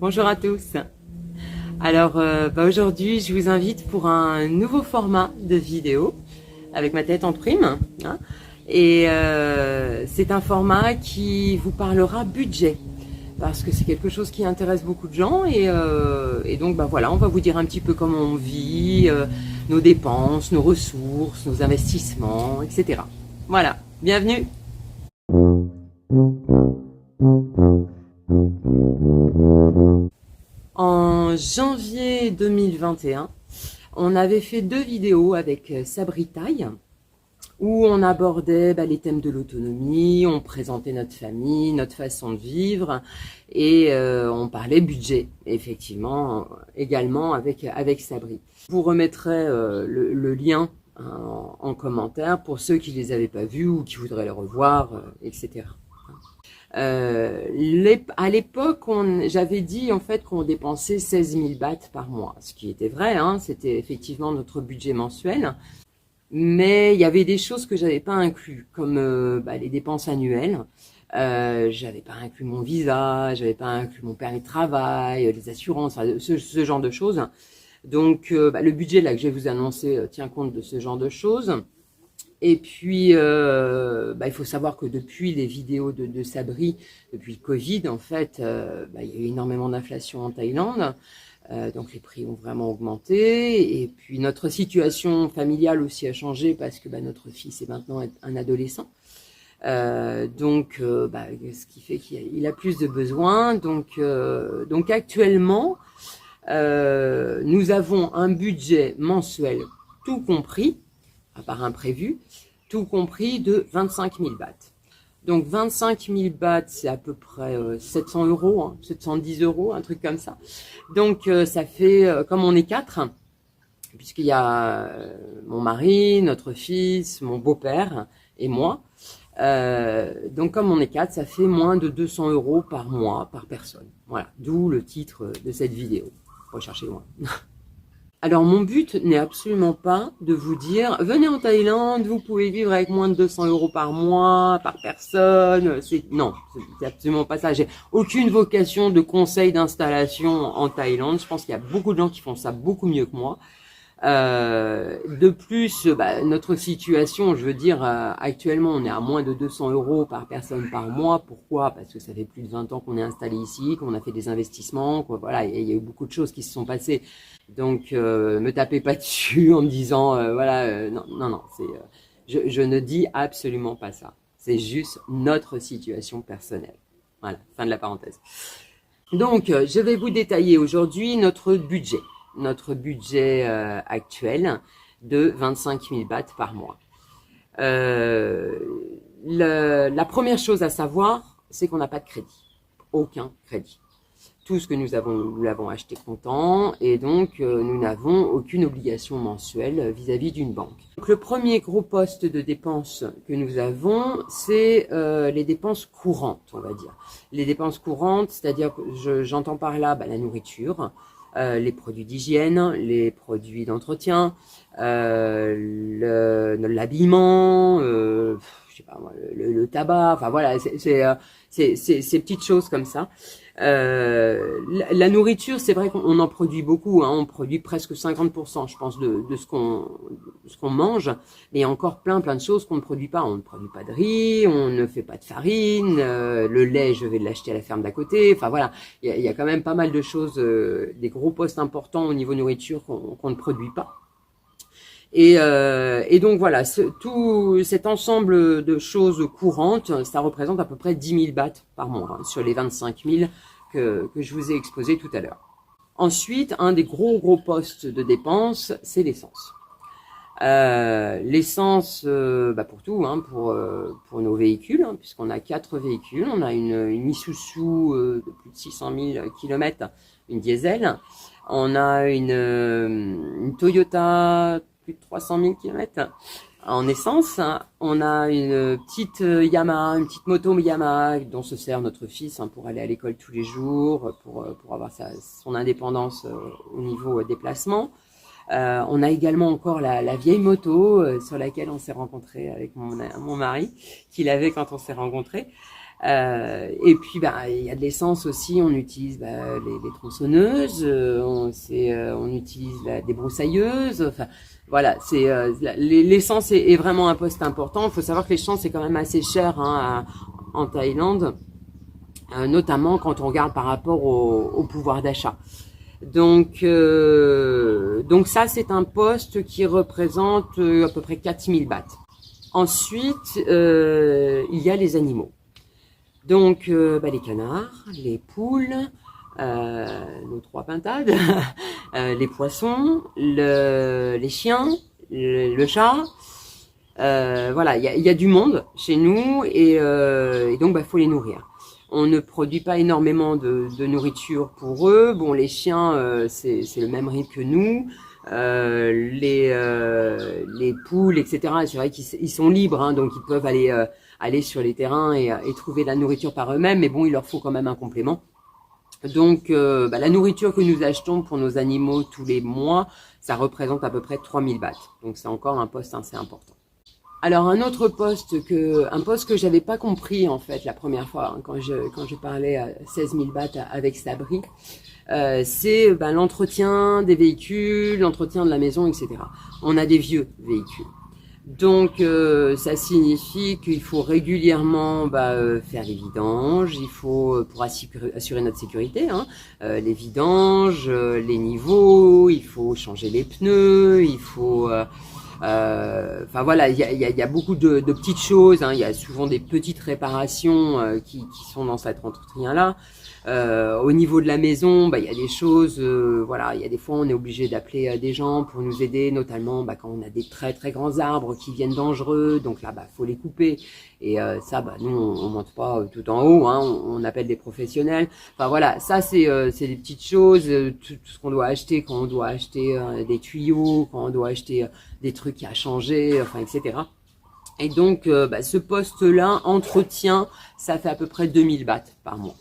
Bonjour à tous. Alors aujourd'hui je vous invite pour un nouveau format de vidéo avec ma tête en prime, hein, et c'est un format qui vous parlera budget parce que c'est quelque chose qui intéresse beaucoup de gens et donc voilà, on va vous dire un petit peu comment on vit, nos dépenses, nos ressources, nos investissements, etc. Voilà, bienvenue. En janvier 2021, on avait fait 2 vidéos avec Sabri Taille où on abordait les thèmes de l'autonomie, on présentait notre famille, notre façon de vivre et on parlait budget, effectivement, également avec Sabri. Je vous remettrai le lien en commentaire pour ceux qui ne les avaient pas vus ou qui voudraient les revoir, etc. À l'époque, j'avais dit en fait qu'on dépensait 16 000 bahts par mois, ce qui était vrai, hein, c'était effectivement notre budget mensuel. Mais il y avait des choses que j'avais pas inclus, comme les dépenses annuelles. J'avais pas inclus mon visa, j'avais pas inclus mon permis de travail, les assurances, ce genre de choses. Donc le budget là que je vais vous annoncer tient compte de ce genre de choses. Et puis il faut savoir que depuis les vidéos de Sabri, depuis le Covid en fait, il y a eu énormément d'inflation en Thaïlande. Donc les prix ont vraiment augmenté et puis notre situation familiale aussi a changé parce que notre fils est maintenant un adolescent, ce qui fait qu'il a plus de besoins. Donc actuellement nous avons un budget mensuel tout compris, à part imprévu, tout compris de 25 000 bahts. Donc 25 000 bahts, c'est à peu près 700 euros, hein, 710 euros, un truc comme ça. Donc ça fait, comme on est 4, puisqu'il y a mon mari, notre fils, mon beau-père et moi. Donc comme on est 4, ça fait moins de 200 euros par mois, par personne. Voilà, d'où le titre de cette vidéo. Recherchez loin. Alors mon but n'est absolument pas de vous dire venez en Thaïlande, vous pouvez vivre avec moins de 200 euros par mois, par personne. Non, c'est absolument pas ça. J'ai aucune vocation de conseil d'installation en Thaïlande. Je pense qu'il y a beaucoup de gens qui font ça beaucoup mieux que moi. De plus, notre situation, je veux dire, actuellement, on est à moins de 200 euros par personne par mois. Pourquoi? Parce que ça fait plus de 20 ans qu'on est installé ici, qu'on a fait des investissements, voilà, il y a eu beaucoup de choses qui se sont passées. Donc, me tapez pas dessus en me disant, non, je ne dis absolument pas ça. C'est juste notre situation personnelle. Voilà, fin de la parenthèse. Donc, je vais vous détailler aujourd'hui notre budget actuel de 25 000 bahts par mois. La première chose à savoir, c'est qu'on n'a pas de crédit, aucun crédit. Tout ce que nous l'avons acheté comptant et donc nous n'avons aucune obligation mensuelle vis-à-vis d'une banque. Donc, le premier gros poste de dépenses que nous avons, c'est les dépenses courantes, on va dire. Les dépenses courantes, c'est-à-dire que j'entends par là la nourriture, les produits d'hygiène, les produits d'entretien, l'habillement, je sais pas moi, le tabac, enfin voilà, c'est ces petites choses comme ça. La nourriture, c'est vrai qu'on en produit beaucoup, hein, on produit presque 50%, je pense, de ce qu'on mange, mais il y a encore plein de choses qu'on ne produit pas. On ne produit pas de riz, on ne fait pas de farine, le lait, je vais l'acheter à la ferme d'à côté. Enfin voilà, il y a quand même pas mal de choses, des gros postes importants au niveau nourriture qu'on ne produit pas. Et donc voilà, tout cet ensemble de choses courantes, ça représente à peu près 10 000 bahts par mois, hein, sur les 25 000 que je vous ai exposés tout à l'heure. Ensuite, un des gros postes de dépenses, c'est l'essence. L'essence, pour tout, hein, pour nos véhicules, hein, puisqu'on a 4 véhicules. On a une Isuzu de plus de 600 000 km, une diesel. On a une Toyota plus de 300 000 km en essence. On a une petite Yamaha, une petite moto Yamaha dont se sert notre fils, hein, pour aller à l'école tous les jours, pour avoir son indépendance au niveau déplacement. On a également encore la vieille moto sur laquelle on s'est rencontré avec mon mari, qu'il avait quand on s'est rencontrés. Et puis il y a de l'essence aussi, on utilise les tronçonneuses, on utilise des broussailleuses, enfin voilà, l'essence est vraiment un poste important. Il faut savoir que l'essence c'est quand même assez cher en Thaïlande, notamment quand on regarde par rapport au pouvoir d'achat. Donc ça c'est un poste qui représente à peu près 4000 bahts. Ensuite, il y a les animaux. Donc, les canards, les poules, nos 3 pintades, les poissons, les chiens, le chat. Voilà, il y a du monde chez nous et donc faut les nourrir. On ne produit pas énormément de nourriture pour eux. Bon, les chiens, c'est le même rythme que nous. Les poules, etc. C'est vrai qu'ils sont libres, hein, donc ils peuvent aller sur les terrains et trouver la nourriture par eux-mêmes, mais bon, il leur faut quand même un complément. Donc, la nourriture que nous achetons pour nos animaux tous les mois, ça représente à peu près 3000 bahts. Donc, c'est encore un poste assez important. Alors, un poste que j'avais pas compris, en fait, la première fois, hein, quand je parlais à 16 000 bahts avec Sabri, c'est l'entretien des véhicules, l'entretien de la maison, etc. On a des vieux véhicules. Donc, ça signifie qu'il faut régulièrement faire les vidanges, il faut, pour assurer notre sécurité, hein, les vidanges, les niveaux, il faut changer les pneus, il faut... Enfin voilà, il y a beaucoup de petites choses, hein, il y a souvent des petites réparations qui sont dans cet entretien-là. Au niveau de la maison, il y a des choses, voilà, il y a des fois on est obligé d'appeler des gens pour nous aider, notamment quand on a des très très grands arbres qui viennent dangereux, donc là faut les couper. Et ça, nous on monte pas tout en haut, hein, on appelle des professionnels. Enfin voilà, ça c'est des petites choses, tout ce qu'on doit acheter quand on doit acheter des tuyaux, quand on doit acheter des trucs à changer, enfin etc. Et donc ce poste-là, entretien, ça fait à peu près 2000 bahts par mois.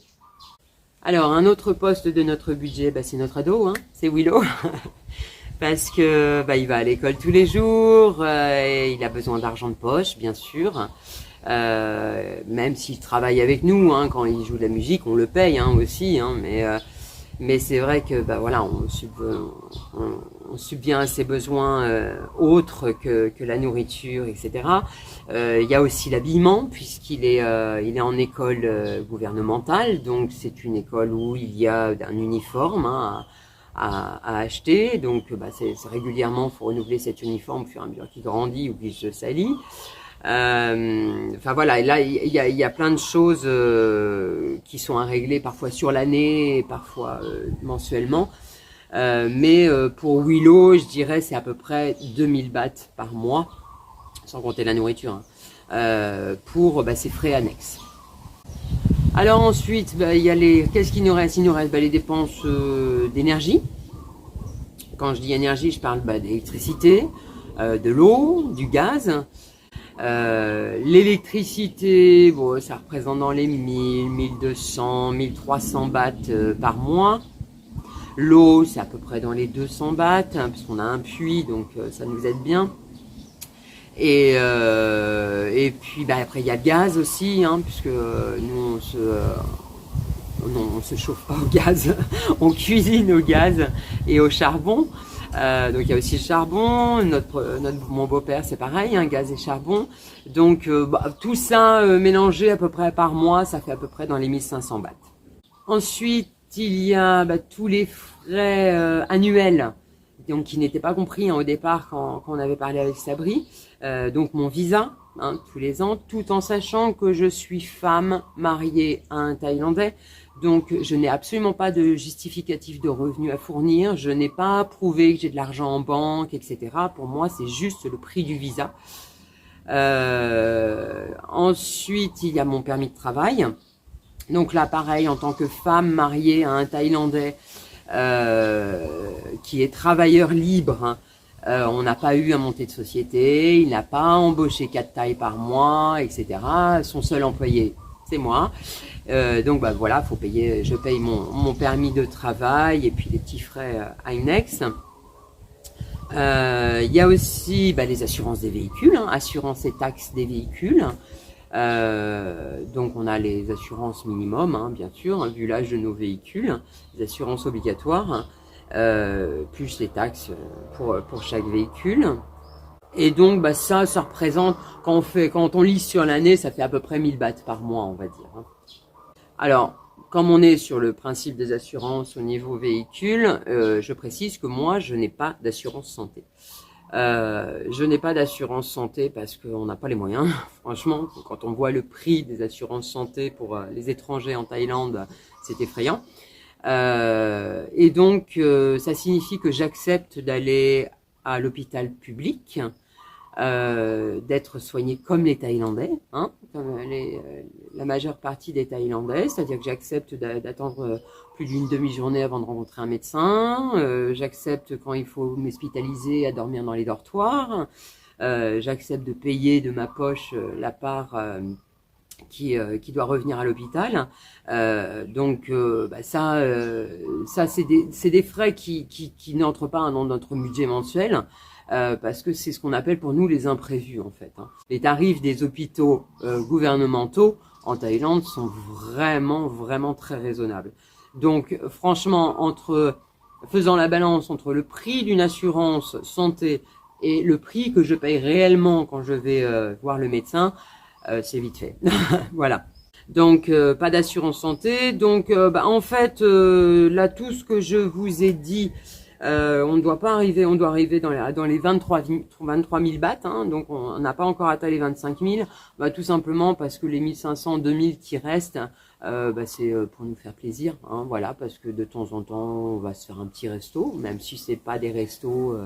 Alors, un autre poste de notre budget, c'est notre ado, hein, c'est Willow. Parce que il va à l'école tous les jours, et il a besoin d'argent de poche, bien sûr. Même s'il travaille avec nous, hein, quand il joue de la musique, on le paye aussi, hein, mais c'est vrai que voilà, on subvient à ses besoins autres que la nourriture, etc. Il y a aussi l'habillement, puisqu'il est en école gouvernementale, donc c'est une école où il y a un uniforme à acheter, donc c'est régulièrement, faut renouveler cet uniforme au fur et à mesure qu'il grandit ou qu'il se salit. Enfin voilà, et là il y a plein de choses qui sont à régler, parfois sur l'année, parfois mensuellement. Mais pour Willow, je dirais c'est à peu près 2000 bahts par mois, sans compter la nourriture, hein, pour ses frais annexes. Alors ensuite, il y a qu'est-ce qu'il nous reste? Il nous reste les dépenses d'énergie. Quand je dis énergie, je parle d'électricité, de l'eau, du gaz. L'électricité, ça représente dans les 1000, 1200, 1300 bahts par mois. L'eau, c'est à peu près dans les 200 bahts, hein, parce qu'on a un puits, donc ça nous aide bien. Et puis après il y a le gaz aussi, hein, puisque nous on se chauffe pas au gaz, on cuisine au gaz et au charbon. Donc il y a aussi le charbon, mon beau-père c'est pareil, hein, gaz et charbon. Donc tout ça mélangé à peu près par mois, ça fait à peu près dans les 1500 bahts. Ensuite il y a tous les frais annuels, donc qui n'étaient pas compris au départ quand on avait parlé avec Sabri. Donc mon visa, hein, tous les ans, tout en sachant que je suis femme mariée à un Thaïlandais. Donc, je n'ai absolument pas de justificatif de revenus à fournir. Je n'ai pas prouvé que j'ai de l'argent en banque, etc. Pour moi, c'est juste le prix du visa. Ensuite, il y a mon permis de travail. Donc là, pareil, en tant que femme mariée à un Thaïlandais qui est travailleur libre, hein, on n'a pas eu à monter de société, il n'a pas embauché 4 Thaïs par mois, etc. Son seul employé, c'est moi. Donc voilà, faut payer. Je paye mon permis de travail et puis les petits frais annexes. Il y a aussi les assurances des véhicules, hein, assurance et taxes des véhicules. Donc on a les assurances minimum, hein, bien sûr, hein, vu l'âge de nos véhicules, les assurances obligatoires, plus les taxes pour chaque véhicule. Et donc ça représente, quand on lise sur l'année, ça fait à peu près 1000 bahts par mois, on va dire. Hein. Alors, comme on est sur le principe des assurances au niveau véhicule, je précise que moi, je n'ai pas d'assurance santé. Je n'ai pas d'assurance santé parce qu'on n'a pas les moyens. Franchement, quand on voit le prix des assurances santé pour les étrangers en Thaïlande, c'est effrayant. Et donc, ça signifie que j'accepte d'aller à l'hôpital public, d'être soigné comme les Thaïlandais, hein, comme la majeure partie des Thaïlandais, c'est-à-dire que j'accepte d'attendre plus d'une demi-journée avant de rencontrer un médecin, j'accepte quand il faut m'hospitaliser à dormir dans les dortoirs, j'accepte de payer de ma poche la part qui doit revenir à l'hôpital. Donc ça c'est des frais qui n'entrent pas dans notre budget mensuel. Parce que c'est ce qu'on appelle pour nous les imprévus en fait. Hein. Les tarifs des hôpitaux gouvernementaux en Thaïlande sont vraiment très raisonnables. Donc franchement, faisant la balance entre le prix d'une assurance santé et le prix que je paye réellement quand je vais voir le médecin, c'est vite fait. Voilà. Donc pas d'assurance santé. Donc en fait là tout ce que je vous ai dit, on doit arriver dans les 23 000 bahts, hein, donc on n'a pas encore atteint les 25 000, tout simplement parce que les 1500, 2000 qui restent, c'est pour nous faire plaisir, hein, voilà, parce que de temps en temps, on va se faire un petit resto, même si c'est pas des restos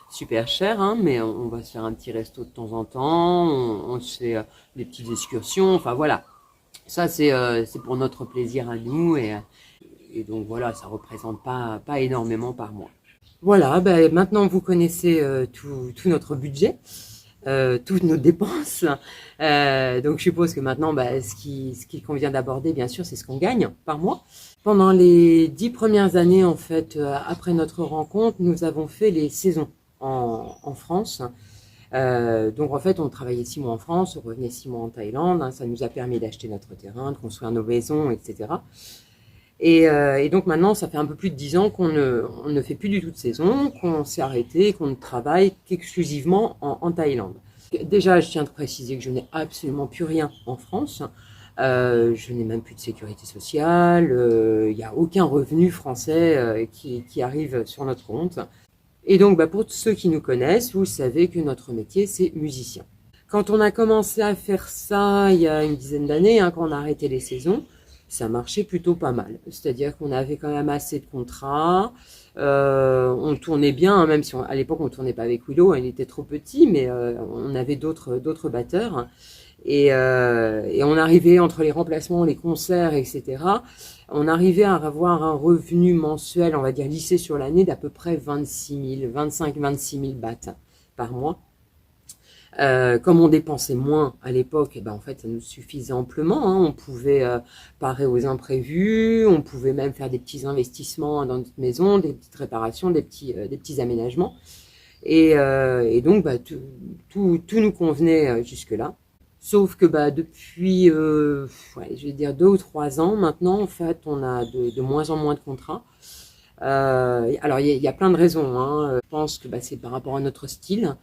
super chers, hein, mais on va se faire un petit resto de temps en temps, on se fait des petites excursions, enfin voilà, ça c'est pour notre plaisir à nous et donc voilà, ça représente pas énormément par mois. Voilà, maintenant vous connaissez tout notre budget, toutes nos dépenses. Donc je suppose que maintenant, ce qu'il convient d'aborder, bien sûr, c'est ce qu'on gagne par mois. Pendant les 10 premières années, en fait, après notre rencontre, nous avons fait les saisons en France. Donc en fait, on travaillait 6 mois en France, on revenait 6 mois en Thaïlande. Hein, ça nous a permis d'acheter notre terrain, de construire nos maisons, etc. Et donc maintenant, ça fait un peu plus de 10 ans qu'on ne fait plus du tout de saison, qu'on s'est arrêté, qu'on ne travaille qu'exclusivement en Thaïlande. Déjà, je tiens à préciser que je n'ai absolument plus rien en France. Je n'ai même plus de sécurité sociale. Il n'y a aucun revenu français qui arrive sur notre compte. Et donc, pour ceux qui nous connaissent, vous savez que notre métier, c'est musicien. Quand on a commencé à faire ça il y a une dizaine d'années, hein, quand on a arrêté les saisons, ça marchait plutôt pas mal. C'est-à-dire qu'on avait quand même assez de contrats, on tournait bien, hein, même si à l'époque on tournait pas avec Willow, il était trop petit, mais on avait d'autres batteurs. Et on arrivait entre les remplacements, les concerts, etc. On arrivait à avoir un revenu mensuel, on va dire lissé sur l'année, d'à peu près 25-26 000 bahts par mois. Comme on dépensait moins à l'époque, en fait, ça nous suffisait amplement. Hein. On pouvait parer aux imprévus, on pouvait même faire des petits investissements dans notre maison, des petites réparations, des petits aménagements. Et donc, tout nous convenait jusque-là. Sauf que depuis, je vais dire 2 ou 3 ans maintenant, en fait, on a de moins en moins de contrats. Alors, il y a plein de raisons. Hein. Je pense que c'est par rapport à notre style.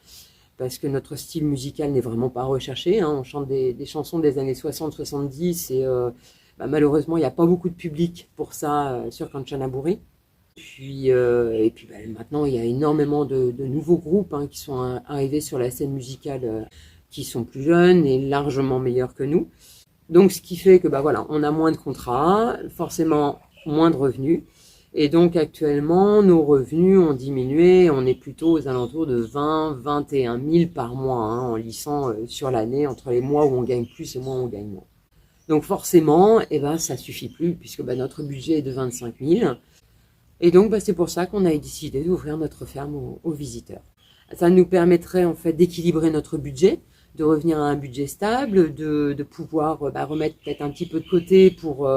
Parce que notre style musical n'est vraiment pas recherché. Hein. On chante des chansons des années 60-70 et malheureusement, il n'y a pas beaucoup de public pour ça sur Kanchanaburi. Et puis maintenant, il y a énormément de nouveaux groupes qui sont arrivés sur la scène musicale qui sont plus jeunes et largement meilleurs que nous. Donc, ce qui fait que on a moins de contrats, forcément moins de revenus. Et donc actuellement, nos revenus ont diminué, on est plutôt aux alentours de 20-21 000 par mois, hein, en lissant sur l'année, entre les mois où on gagne plus et les mois où on gagne moins. Donc forcément, ça suffit plus, puisque notre budget est de 25 000. Et donc c'est pour ça qu'on a décidé d'ouvrir notre ferme aux visiteurs. Ça nous permettrait en fait d'équilibrer notre budget, de revenir à un budget stable, de pouvoir remettre peut-être un petit peu de côté pour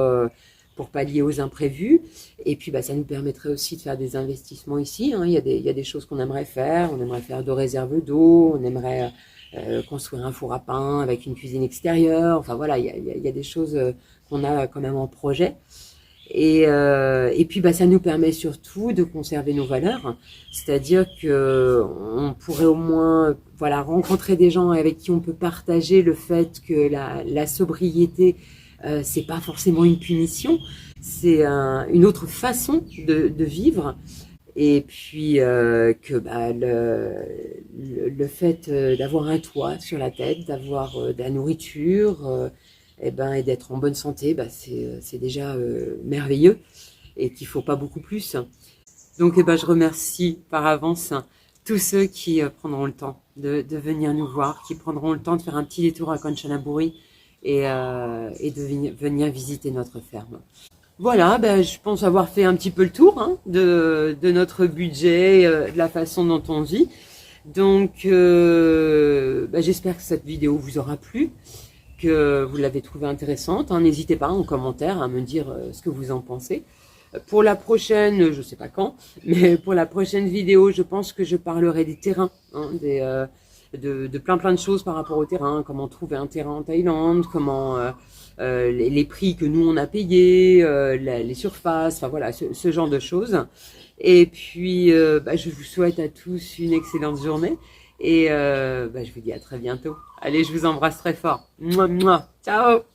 pallier aux imprévus. Et puis ça nous permettrait aussi de faire des investissements ici. Hein. Il y a des choses qu'on aimerait faire. On aimerait faire de réserves d'eau, on aimerait construire un four à pain avec une cuisine extérieure. Enfin voilà, il y a des choses qu'on a quand même en projet. Et puis ça nous permet surtout de conserver nos valeurs, c'est-à-dire que on pourrait au moins rencontrer des gens avec qui on peut partager le fait que la sobriété c'est pas forcément une punition, c'est une autre façon de vivre. Et puis que le fait d'avoir un toit sur la tête, d'avoir de la nourriture, et d'être en bonne santé, c'est déjà merveilleux et qu'il faut pas beaucoup plus. Donc je remercie par avance tous ceux qui prendront le temps de venir nous voir, qui prendront le temps de faire un petit détour à Kanchanaburi et de venir visiter notre ferme. Voilà, je pense avoir fait un petit peu le tour de notre budget, de la façon dont on vit. Donc, j'espère que cette vidéo vous aura plu, que vous l'avez trouvée intéressante. N'hésitez pas en commentaire à me dire ce que vous en pensez. Pour la prochaine, je sais pas quand, mais pour la prochaine vidéo, je pense que je parlerai des terrains, de plein de choses par rapport au terrain, comment trouver un terrain en Thaïlande, comment les prix que nous on a payés, les surfaces, enfin voilà, ce genre de choses. Et puis je vous souhaite à tous une excellente journée et je vous dis à très bientôt. Allez, je vous embrasse très fort. Mouah, mouah. Ciao.